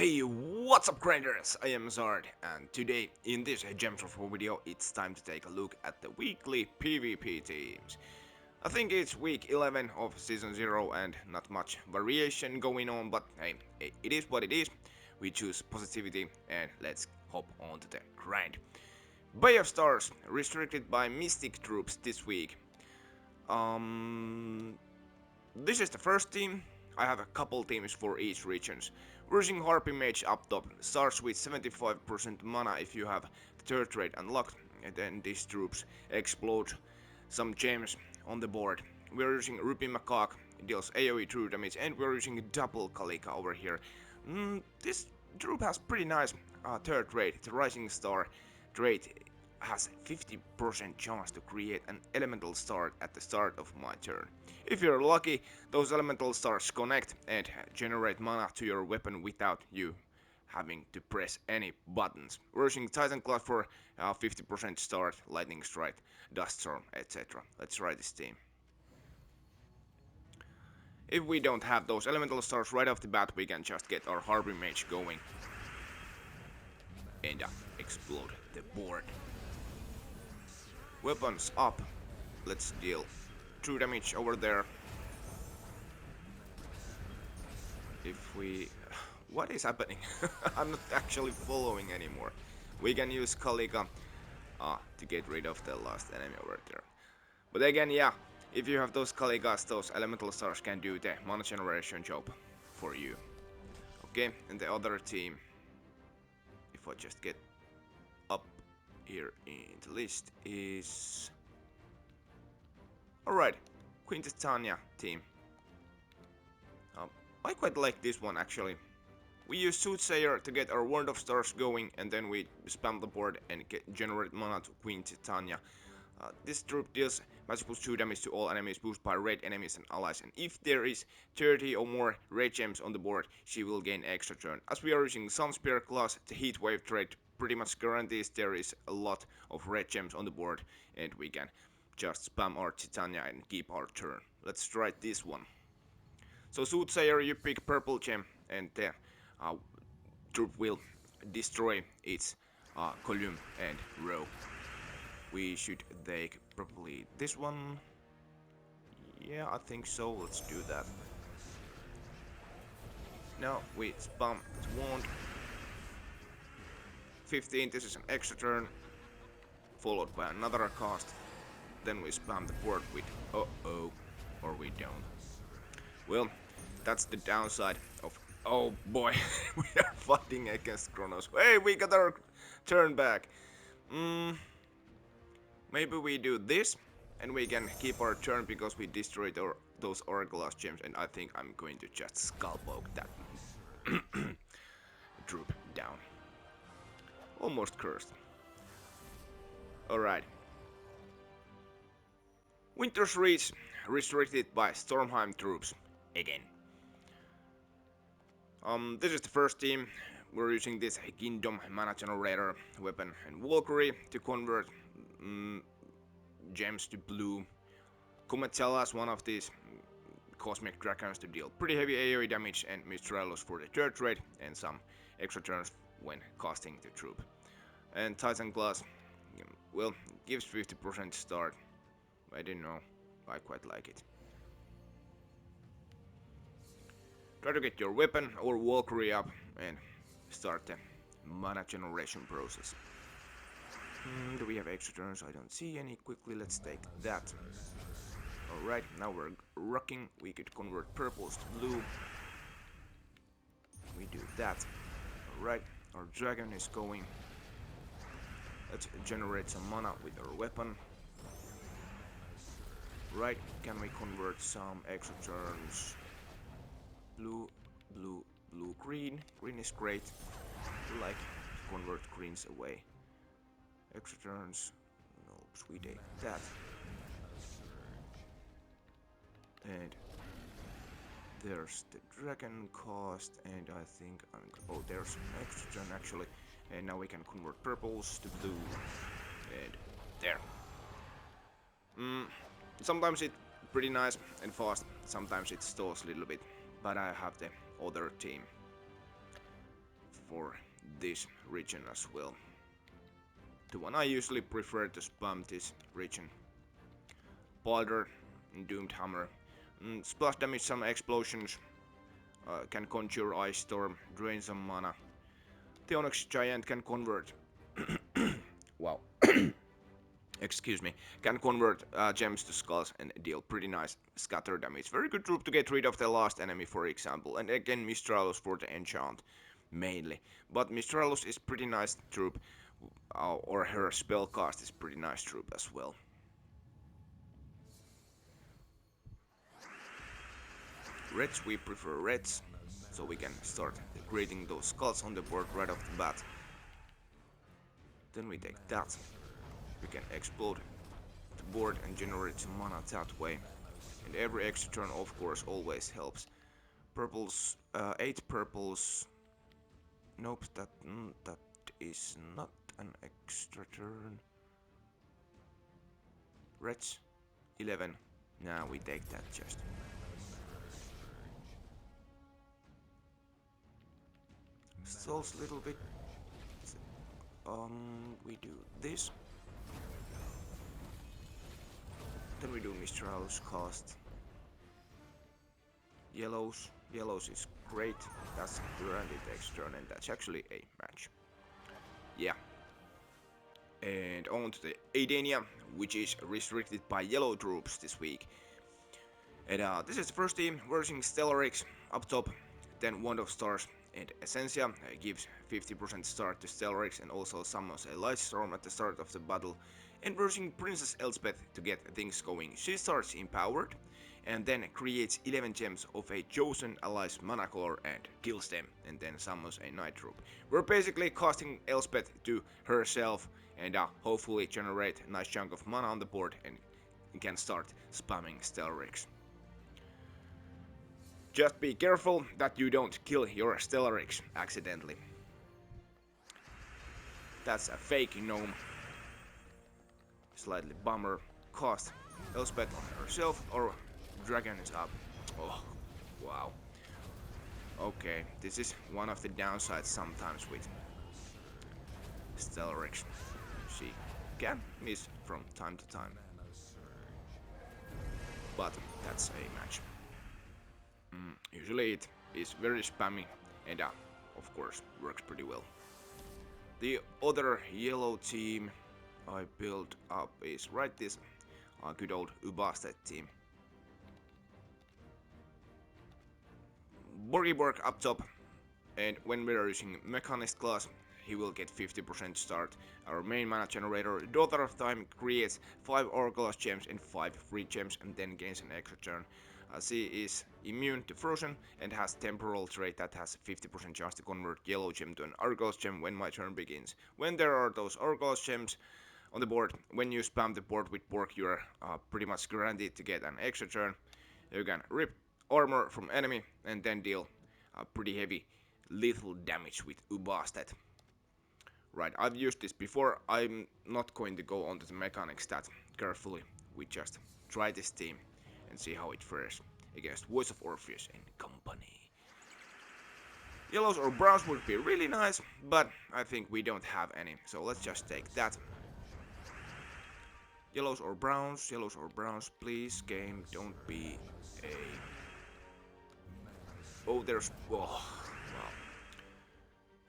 Hey, what's up grinders? I am Zard, and today in this Gems of War video it's time to take a look at the weekly PvP teams. I think it's week 11 of season 0 and not much variation going on, but hey, it is what it is. We choose positivity and let's hop on to the grind. Bay of Stars restricted by Mystic troops this week. This is the first team. I have a couple teams for each regions. We're using Harpy Mage up top, starts with 75% mana if you have the third trait unlocked, and then these troops explode some gems on the board. We're using Ruby Macaque, deals AoE true damage, and we're using double Kalika over here. This troop has pretty nice third trait, the Rising Star trait has 50% chance to create an elemental star at the start of my turn. If you're lucky, those elemental stars connect and generate mana to your weapon without you having to press any buttons. We're using Titan Claw for 50% start, Lightning Strike, Dust Storm, etc. Let's try this team. If we don't have those elemental stars right off the bat, we can just get our Harpy Mage going and explode the board. Weapons up. Let's deal true damage over there. If we... What is happening? I'm not actually following anymore. We can use Kalika to get rid of the last enemy over there. But again, yeah, if you have those Kalikas, those elemental stars can do the mana generation job for you. Okay, and the other team, if I just get up here in the list, is... Alright, Queen Titania team. I quite like this one actually. We use Soothsayer to get our Wand of Stars going, and then we spam the board and generate mana to Queen Titania. This troop deals magical 2 damage to all enemies boosted by red enemies and allies, and if there is 30 or more red gems on the board, she will gain extra turn. As we are using Sunspear class, the Heatwave trait pretty much guarantees there is a lot of red gems on the board, and we can just spam our Titania and keep our turn. Let's try this one. So Soothsayer, you pick purple gem, and the troop will destroy its column and row. We should take probably this one. Yeah, I think so. Let's do that. Now we spam the wand. 15, this is an extra turn, followed by another cast. Then we spam the board with uh-oh, or we don't. Well, that's the downside of... Oh boy, we are fighting against Kronos. Hey, we got our turn back. Maybe we do this, and we can keep our turn because we destroyed those Hourglass gems, and I think I'm going to just skull poke that troop down. Almost cursed. Alright. Winter's Reach restricted by Stormheim troops again. This is the first team. We're using this Kingdom mana generator weapon and Valkyrie to convert gems to blue. Kumetsalas, one of these cosmic dragons, to deal pretty heavy AoE damage, and Mistralos for the third trait and some extra turns when casting the troop. And Titan Glass, well, gives 50% start. I don't know, I quite like it. Try to get your weapon or Valkyrie up and start the mana generation process. Do we have extra turns? I don't see any. Quickly, let's take that. Alright, now we're rocking. We could convert purples to blue. We do that. Alright, our dragon is going. Let's generate some mana with our weapon. Right, can we convert some extra turns? Blue, blue, blue, green. Green is great. We like to convert greens away. Extra turns. No, we take that. And there's the dragon cost, and I think oh, there's an extra turn actually. And now we can convert purples to blue. And there. Sometimes it's pretty nice and fast. Sometimes it stalls a little bit. But I have the other team. for this region as well. The one I usually prefer to spam this region. Boulder, Doomed Hammer. Splash damage, some explosions. Can conjure Ice Storm, drain some mana. The Onyx Giant can convert. Wow. Excuse me. Can convert gems to skulls and deal pretty nice scatter damage. Very good troop to get rid of the last enemy, for example. And again, Mistralos for the enchant, mainly. But Mistralos is pretty nice troop, or her spellcast is pretty nice troop as well. Reds, we prefer reds, so we can start creating those skulls on the board right off the bat. Then we take that. We can explode the board and generate some mana that way. And every extra turn, of course, always helps. Purples, 8 purples. Nope, that is not an extra turn. Reds, 11. Now we take that just. Stalls a little bit. We do this. Then we do Mistral's cast. Yellows. Yellows is great. That's guaranteed extra turn, and that's actually a match. Yeah. And on to the Aidania, which is restricted by yellow troops this week. And this is the first team versus Stellarix up top, then Wand of Stars and Essentia gives 50% start to Stellarix and also summons a Light Storm at the start of the battle. And versus Princess Elspeth to get things going, she starts empowered and then creates 11 gems of a chosen ally's mana color and kills them, and then summons a Night Troop. We're basically casting Elspeth to herself and hopefully generate a nice chunk of mana on the board and can start spamming Stellarix. Just be careful that you don't kill your Stellarix accidentally. That's a fake gnome. Slightly bummer. Cast Elspeth on herself or dragon is up. Oh, wow. Okay, this is one of the downsides sometimes with Stellarix. She can miss from time to time. But that's a match. Usually it is very spammy and of course works pretty well. The other yellow team I built up is right this good old Ubastet team. Borgiborg up top, and when we are using Mechanist class, he will get 50% start. Our main mana generator, Daughter of Time, creates 5 Orglass gems and 5 free gems and then gains an extra turn. She is immune to frozen and has temporal trait that has 50% chance to convert yellow gem to an Argos gem when my turn begins. When there are those Argos gems on the board, when you spam the board with Borg, you are pretty much guaranteed to get an extra turn. You can rip armor from enemy and then deal pretty heavy lethal damage with Ubastet. Right, I've used this before. I'm not going to go onto the mechanics that carefully. We just try this team and see how it fares against Voice of Orpheus and company. Yellows or browns would be really nice, but I think we don't have any, so let's just take that. Yellows or browns, please, game, don't be a... Oh, there's... Oh, wow.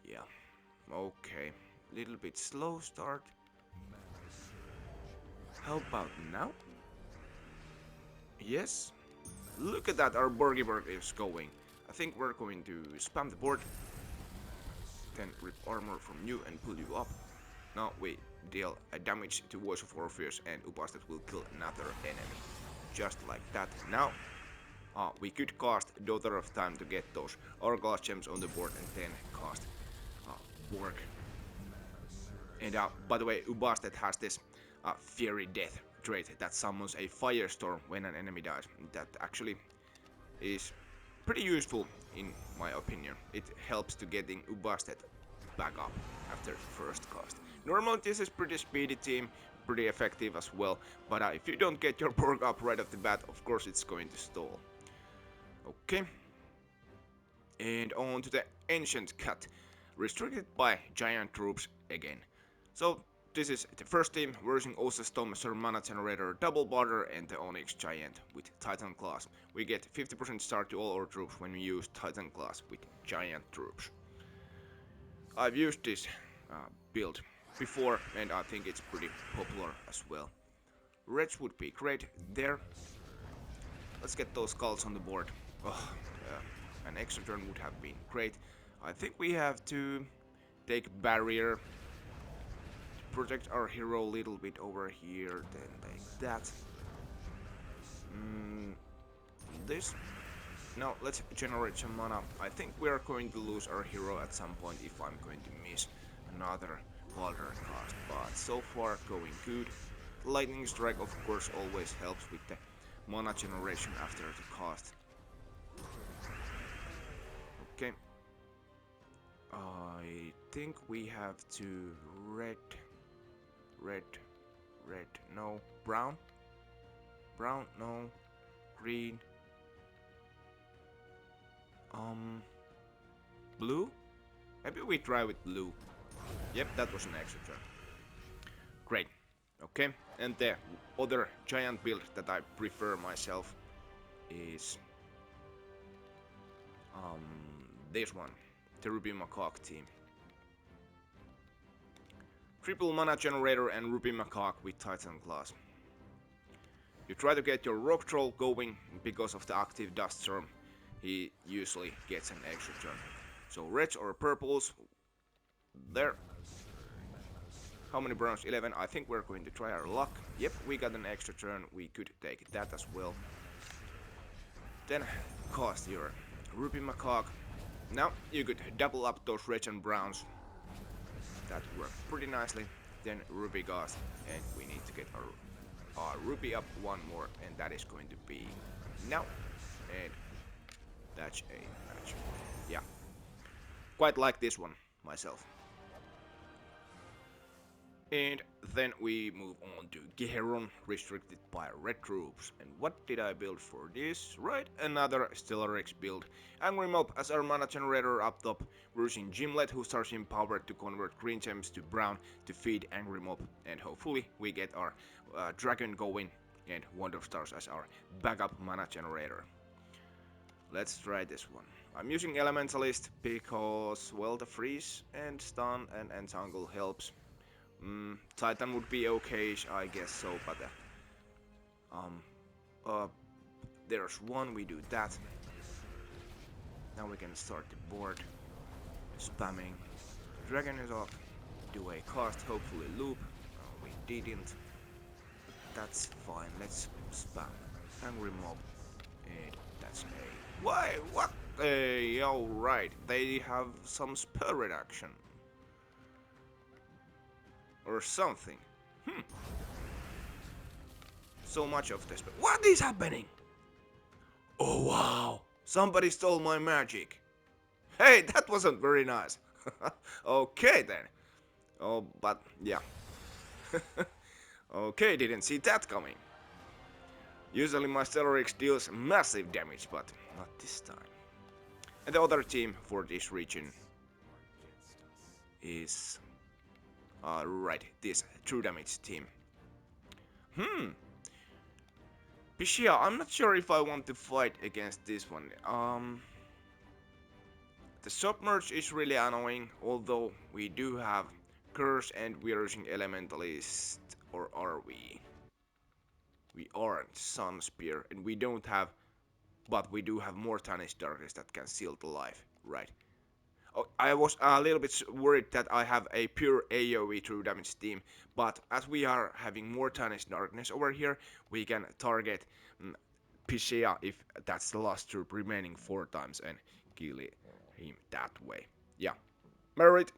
Yeah, okay. Little bit slow start. How about now? Yes. Look at that, our Borgiborg is going. I think we're going to spam the board. Then rip armor from you and pull you up. Now we deal a damage to Voice of Orpheus and Ubastet will kill another enemy. Just like that. Now we could cast Daughter of Time to get those Hourglass gems on the board and then cast Borg. And by the way, Ubastet has this Fiery Death trait that summons a firestorm when an enemy dies. That actually is pretty useful in my opinion. It helps to getting Ubastet back up after the first cast. Normally this is pretty speedy team, pretty effective as well, but if you don't get your Borg up right off the bat, of course it's going to stall. Okay. And on to the Ancient Khet. restricted by giant troops again. So this is the first team versus also Stormheim mana generator, double border and the Onyx giant with Titan class. We get 50% start to all our troops when we use Titan class with giant troops. I've used this build before and I think it's pretty popular as well. Reds would be great there. Let's get those skulls on the board. Oh, an extra turn would have been great. I think we have to take barrier to protect our hero a little bit over here, then take that. This? No, let's generate some mana. I think we are going to lose our hero at some point if I'm going to miss another Cauldron cast, but so far going good. Lightning Strike of course always helps with the mana generation after the cast. Okay. I think we have to red, no, brown, no, green, blue? Maybe we try with blue. Yep, that was an extra turn. Great. Okay, and the other giant build that I prefer myself is this one, the Ruby Macaque team. Triple mana generator and Ruby Macaque with Titan class. You try to get your rock troll going because of the active dust storm. He usually gets an extra turn. So reds or purples there. How many browns? 11. I think we're going to try our luck. Yep, we got an extra turn. We could take that as well. Then cast your Ruby Macaque. Now you could double up those reds and browns. That worked pretty nicely. Then Ruby cast, and we need to get our Ruby up one more, and that is going to be now. And that's a match. Yeah, quite like this one myself. And then we move on to Geheron, restricted by red troops. And what did I build for this? Right, another Stellarex build. Angry Mob as our mana generator up top, versus Gimlet who starts empowered to convert green gems to brown to feed Angry Mob. And hopefully we get our dragon going and Wonder Stars as our backup mana generator. Let's try this one. I'm using Elementalist because, well, the freeze and stun and entangle helps. Titan would be okay, I guess so, but there's one, we do that. Now we can start the board, spamming. Dragon is off, do a cast, hopefully loop. We didn't. That's fine, let's spam. Angry Mob, and that's a... Why? What? Alright, they have some spell reduction. Or something. So much of this. What is happening? Oh wow! Somebody stole my magic. Hey, that wasn't very nice. Okay then. Oh, but yeah. Okay, didn't see that coming. Usually my Stellarex deals massive damage, but not this time. And the other team for this region is... right, this true damage team. Pishia, I'm not sure if I want to fight against this one. The submerge is really annoying, although we do have Curse and we are using Elementalist, or are we? We aren't Sun Spear, and we don't have, but we do have more Tarnished Darkness that can seal the life, right? Oh, I was a little bit worried that I have a pure AoE true damage team, but as we are having more Tarnished Darkness over here, we can target Pishia if that's the last troop remaining 4 times and kill him that way. Yeah. Merit,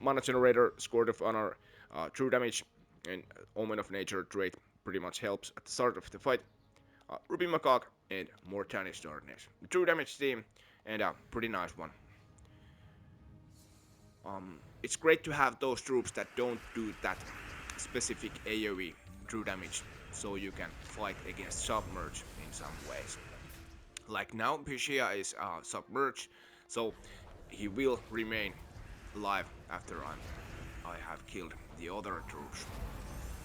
mana generator, Sword of Honor, true damage, and Omen of Nature trait pretty much helps at the start of the fight. Ruby Macaque and more Tarnished Darkness. True damage team, and a pretty nice one. It's great to have those troops that don't do that specific AoE true damage, so you can fight against submerge in some ways. Like now, Pishia is submerged, so he will remain alive after I have killed the other troops.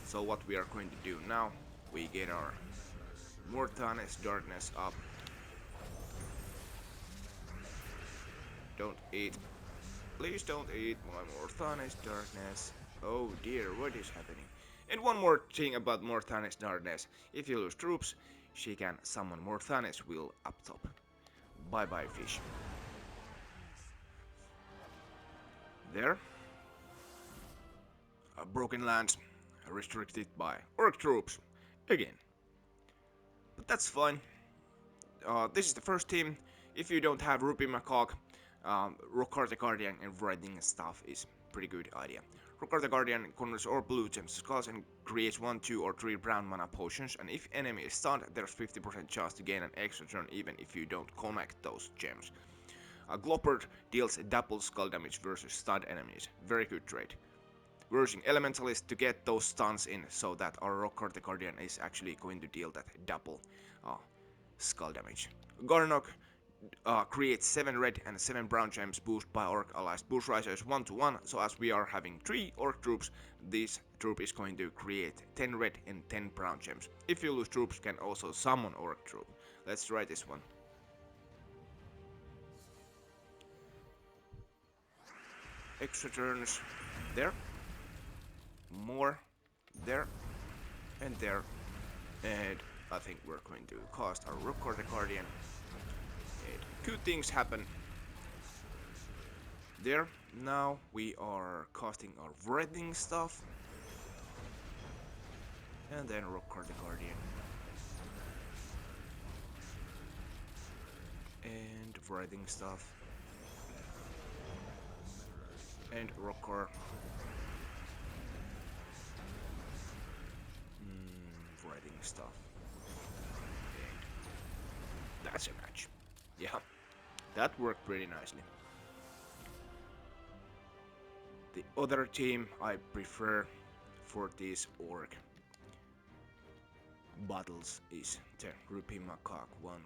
So what we are going to do now, we get our Mortane's Darkness up. Don't eat. Please don't eat my Mortane's Darkness. Oh dear, what is happening? And one more thing about Mortane's Darkness. If you lose troops, she can summon Mortane's Will up top. Bye bye fish. There. Broken lands restricted by orc troops. Again. But that's fine. This is the first team. If you don't have Ruby Macaque, Rockart the Guardian and writing stuff is pretty good idea. Rockart the Guardian converts all blue gems to skulls and creates 1, 2 or 3 brown mana potions, and if enemy is stunned, there's 50% chance to gain an extra turn even if you don't connect those gems. Gloppert deals double skull damage versus stunned enemies. Very good trade. We're using Elementalist to get those stuns in so that our Rockart the Guardian is actually going to deal that double skull damage. Garnock creates 7 red and 7 brown gems boost by orc allies boost risers 1 to 1, so as we are having 3 orc troops, this troop is going to create 10 red and 10 brown gems. If you lose troops, you can also summon orc troop. Let's try this one. Extra turns there, more there, and there, and I think we're going to cast our Rockart the Guardian. And good things happen there. Now we are casting our writing stuff, and then Rockart the Guardian, and writing stuff, and Rockart. Writing stuff. And that's a match. Yeah, that worked pretty nicely. The other team I prefer for these orc battles is the Ruby Macaque one.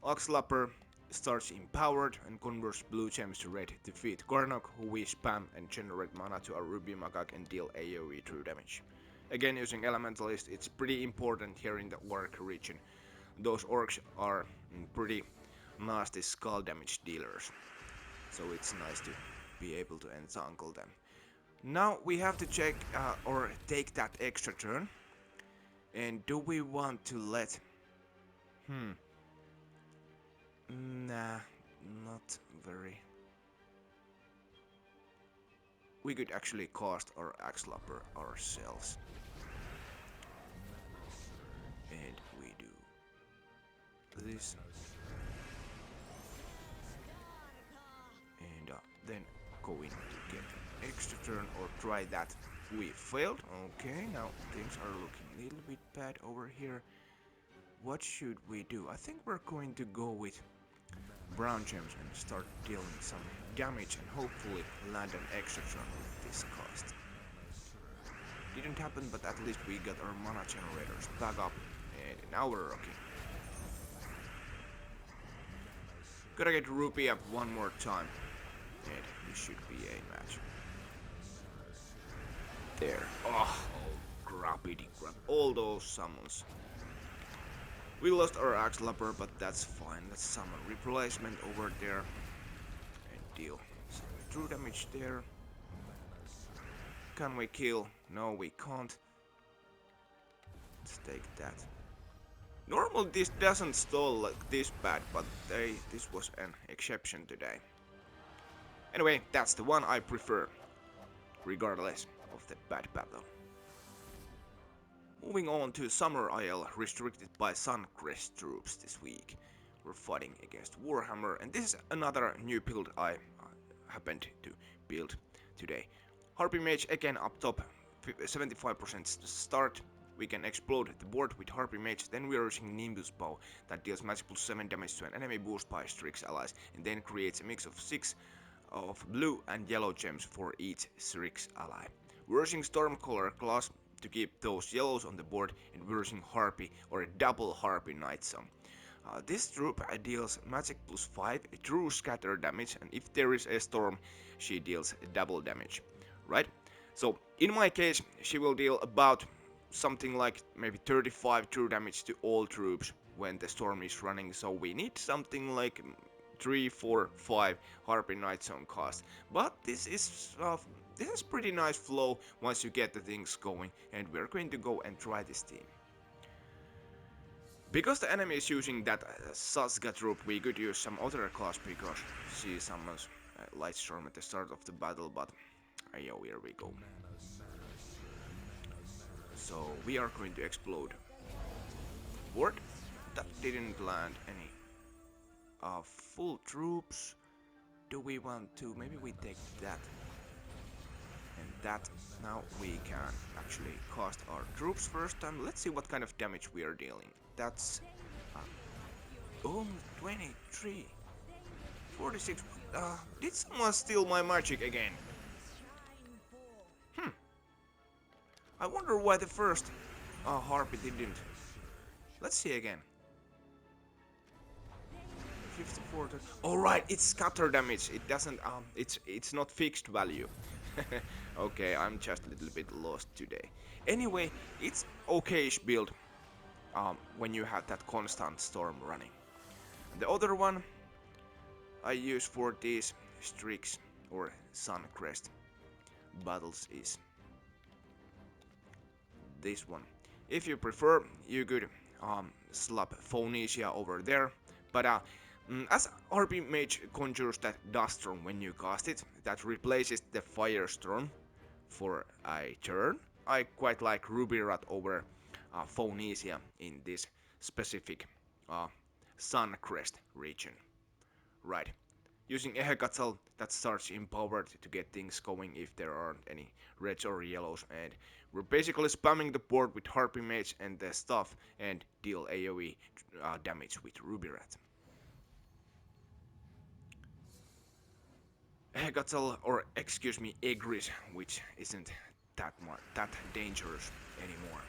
Oxlapper starts empowered and converts blue gems to red to defeat Garnock, who we spam and generate mana to our Ruby Macaque and deal AoE true damage. Again, using Elementalist, it's pretty important here in the orc region. Those orcs are pretty nasty skull damage dealers, so it's nice to be able to entangle them. Now we have to check or take that extra turn. And do we want to let... Nah, not very. We could actually cast our Axlapper ourselves. And we do this. And then go in to get an extra turn or try that. We failed. Okay, now things are looking a little bit bad over here. What should we do? I think we're going to go with brown gems and start dealing some damage and hopefully land an extra turn with this cast. Didn't happen, but at least we got our mana generators back up, and now we're rocking. Gotta get Ruby up one more time, and this should be a match. There. Oh, crappity crap. All those summons. We lost our Axlapper, but that's fine. Let's summon replacement over there and deal some true damage there. Can we kill? No, we can't. Let's take that. Normally this doesn't stall like this bad, but this was an exception today. Anyway, that's the one I prefer, regardless of the bad battle. Moving on to Summer Isle, restricted by Suncrest troops this week. We're fighting against Warhammer, and this is another new build I happened to build today. Harpy Mage again up top, 75% start. We can explode the board with Harpy Mage, then we are using Nimbus Bow that deals magic plus 7 damage to an enemy boost by Strix allies, and then creates a mix of 6 of blue and yellow gems for each Strix ally. We're using Stormcaller class to keep those yellows on the board, and we're using Harpy or a double Harpy Night Song. This troop deals magic plus 5 true scatter damage, and if there is a storm, she deals double damage, right? So in my case, she will deal about something like maybe 35 true damage to all troops when the storm is running, so we need something like 3, 4, 5 Harpy Knights on cast. But this is pretty nice flow once you get the things going, and we're going to go and try this team. Because the enemy is using that Sasga troop, we could use some other class because she summons Lightstorm at the start of the battle, but yo, here we go. So we are going to explode. Ward? That didn't land any full troops. Do we want to? Maybe we take that. And that. Now we can actually cast our troops first time. Let's see what kind of damage we are dealing. That's 23, 46. Did someone steal my magic again? I wonder why the first Harpy didn't. Let's see again. 54. Alright, it's scatter damage. It doesn't. It's not fixed value. Okay, I'm just a little bit lost today. Anyway, it's okayish build. When you have that constant storm running. The other one I use for these Strix or Suncrest battles is this one. If you prefer, you could slap Phoenicia over there, but as RP Mage conjures that Dust Storm when you cast it, that replaces the Firestorm for a turn. I quite like Ruby Rat over Phoenicia in this specific Suncrest region. Right. Using Ehegatal, that starts empowered to get things going if there aren't any reds or yellows, and we're basically spamming the board with Harpy Mage and the stuff and deal AoE damage with Ruby Rat. Ehegatal, or excuse me, Egris, which isn't that dangerous anymore.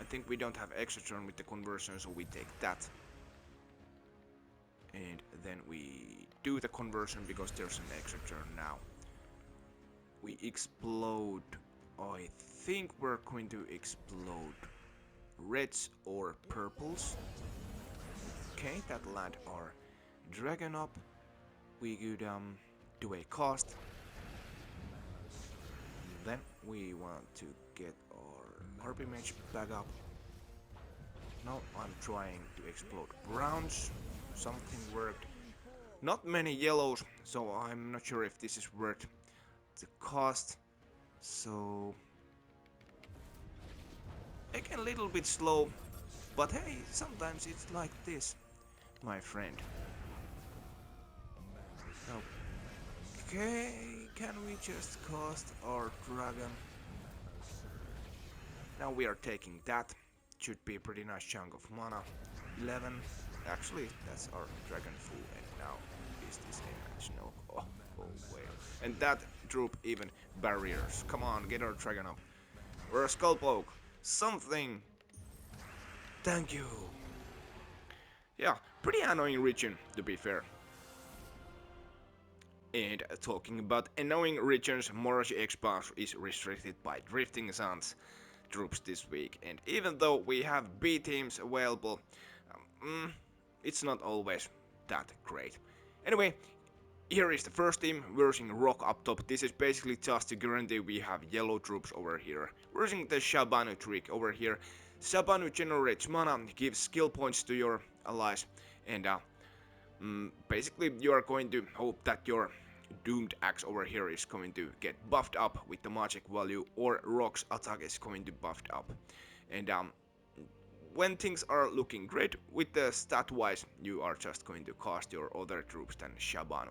I think we don't have extra turn with the conversion, so we take that. And then we do the conversion because there's an extra turn now. We explode. I think we're going to explode reds or purples. Okay, that land our dragon up. We could do a cast. Then we want to get our Harpy Mage back up. Now I'm trying to explode browns. Something worked. Not many yellows, so I'm not sure if this is worth the cost. So again, a little bit slow, but hey, sometimes it's like this, my friend. Okay, can we just cast our dragon? Now we are taking that. Should be a pretty nice chunk of mana. 11. Actually, that's our dragon full, and now is this a match? No. Oh wait. And that troop even barriers. Come on, get our dragon up. Or a skullpoke. Something. Thank you. Yeah, pretty annoying region, to be fair. And talking about annoying regions, Maraji Expanse is restricted by Drifting Suns troops this week, and even though we have B teams available, it's not always that great. Anyway, here is the first team. We're using Rock up top. This is basically just to guarantee we have yellow troops over here. We're using the Shabanu trick over here. Shabanu generates mana, gives skill points to your allies, and basically you are going to hope that your Doomed Axe over here is going to get buffed up with the magic value, or Rock's attack is going to buffed up. And when things are looking great with the stat wise, you are just going to cast your other troops than Shabanu.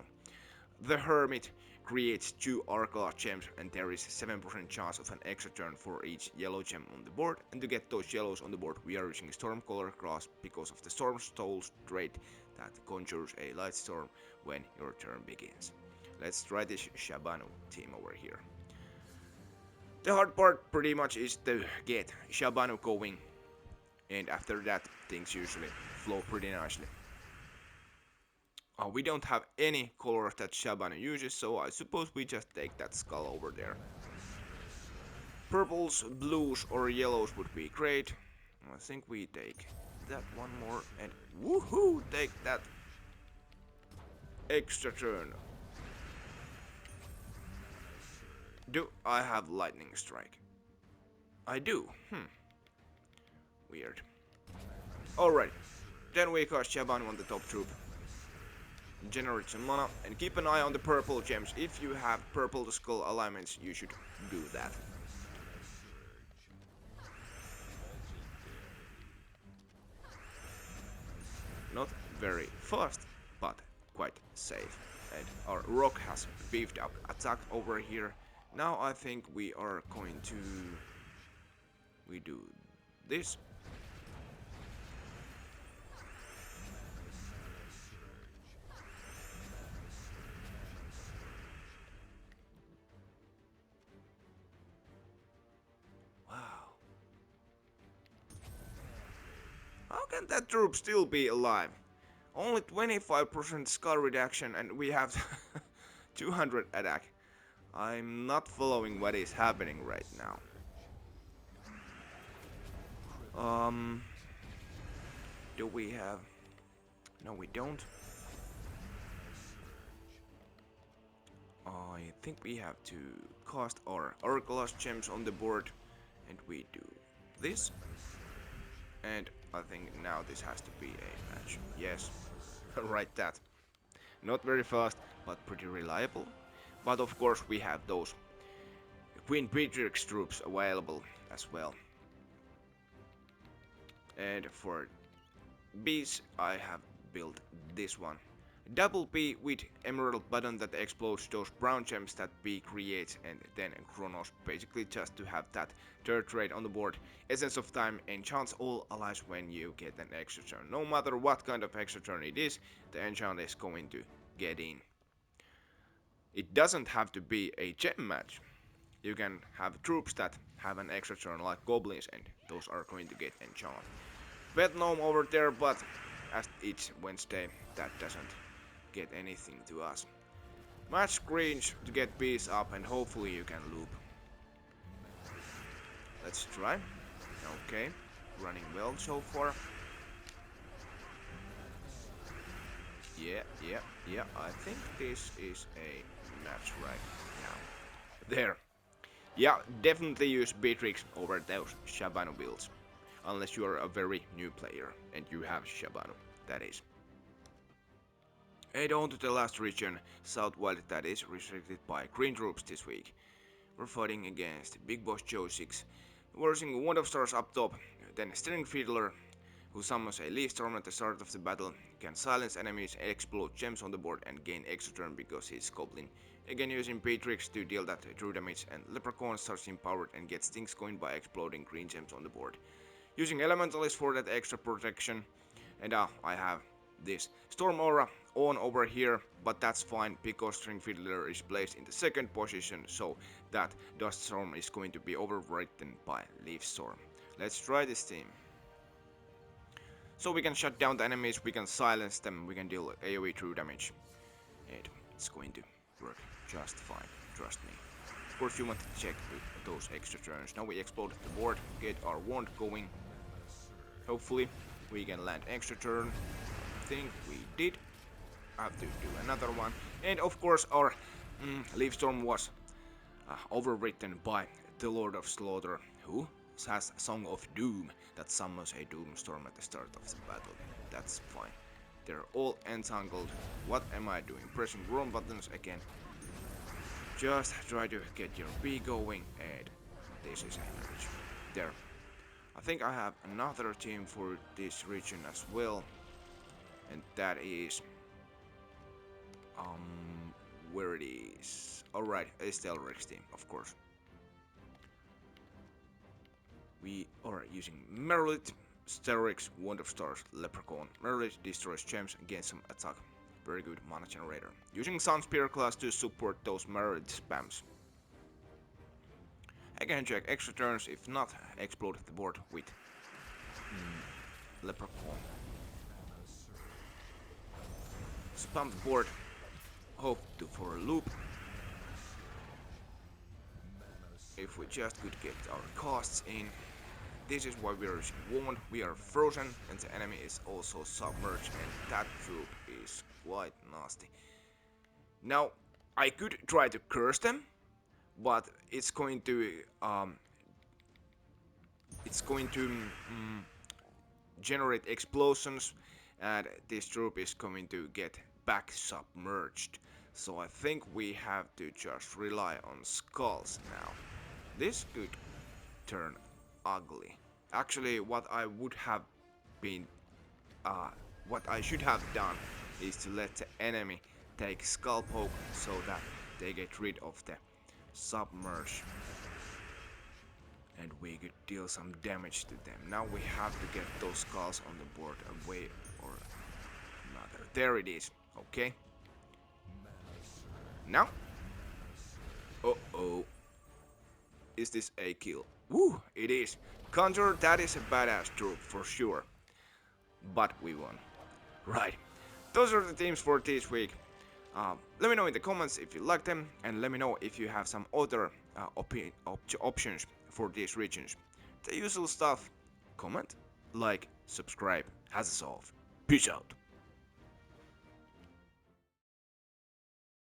The Hermit creates 2 Arcala gems, and there is 7% chance of an extra turn for each yellow gem on the board, and to get those yellows on the board we are using Stormcaller class because of the Storm Souls trait that conjures a light storm when your turn begins. Let's try this Shabanu team over here. The hard part pretty much is to get Shabanu going, and after that things usually flow pretty nicely. We don't have any colors that Shabana uses, so I suppose we just take that skull over there. Purples, blues or yellows would be great. I think we take that one more and woohoo! Take that extra turn. Do I have lightning strike? I do. Weird. Alright. Then we cast Shabanu on the top troop. Generate some mana and keep an eye on the purple gems. If you have purple to skull alignments, you should do that. Not very fast, but quite safe. And our rock has beefed up attack over here. Now I think we are going to... we do this. Wow. How can that troop still be alive? Only 25% skull reduction and we have 200 attack. I'm not following what is happening right now. Do we have... no, we don't. I think we have to cast our Hourglass gems on the board and we do this. And I think now this has to be a match. Yes, right that. Not very fast, but pretty reliable. But of course we have those Queen Beatrix troops available as well. And for bees I have built this one. Double B with emerald button that explodes those brown gems that B creates, and then Chronos, basically just to have that third trade on the board. Essence of Time enchants all allies when you get an extra turn. No matter what kind of extra turn it is, the enchant is going to get in. It doesn't have to be a gem match. You can have troops that have an extra turn like goblins, and those are going to get enchanted. Pet gnome over there, but as it's Wednesday, that doesn't get anything to us. Match screens to get bees up and hopefully you can loop. Let's try. Okay, running well so far. Yeah, I think this is a match right now. There. Yeah, definitely use Beatrix over those Shabanu builds. Unless you are a very new player and you have Shabanu, that is. And on to the last region, Southwild, that is restricted by green troops this week. We're fighting against Big Boss Joe 6, versing Wand of Stars up top, then Steering Fiddler, who summons a Leaf Storm at the start of the battle, can silence enemies, explode gems on the board and gain extra turn because he's Goblin. Again using Beatrix to deal that true damage, and Leprechaun starts empowered and gets things going by exploding green gems on the board. Using Elementalist for that extra protection, and I have this Storm Aura on over here, but that's fine because String Fiddler is placed in the second position, so that Dust Storm is going to be overwritten by Leaf Storm. Let's try this team. So we can shut down the enemies, we can silence them, we can deal AoE true damage. And it's going to work just fine, trust me. Of course you want to check those extra turns. Now we explode the board, get our wand going. Hopefully we can land extra turn. I think we did. I have to do another one. And of course our Leaf Storm was overwritten by the Lord of Slaughter, who has Song of Doom that summons a Doom Storm at the start of the battle. That's fine. They're all entangled. What am I doing? Pressing wrong buttons again. Just try to get your B going, and this is a marriage. There. I think I have another team for this region as well, and that is where it is. Alright, a Stelrix team, of course. We are using Merlith, Stelrix, Wand of Stars, Leprechaun. Merlith destroys gems and gains some attack. Very good mana generator. Using Sunspear class to support those Merlith spams. I can check extra turns, if not, explode the board with Leprechaun. spam the board, hope for a loop. If we just could get our costs in. This is why we are warned, we are frozen and the enemy is also submerged and that troop is quite nasty. Now, I could try to curse them, but it's going to generate explosions and this troop is going to get back submerged. So I think we have to just rely on skulls now. This could turn ugly. Actually, what I should have done is to let the enemy take skull poke so that they get rid of the submerge and we could deal some damage to them. Now we have to get those skulls on the board a way or another. There it is. Okay. Now. Uh-oh. Is this a kill? Woo! It is. Conjure, that is a badass troop for sure. But we won. Right. Those are the teams for this week. Let me know in the comments if you like them, and let me know if you have some other options for these regions. The usual stuff. Comment, like, subscribe. Has us all. Peace out.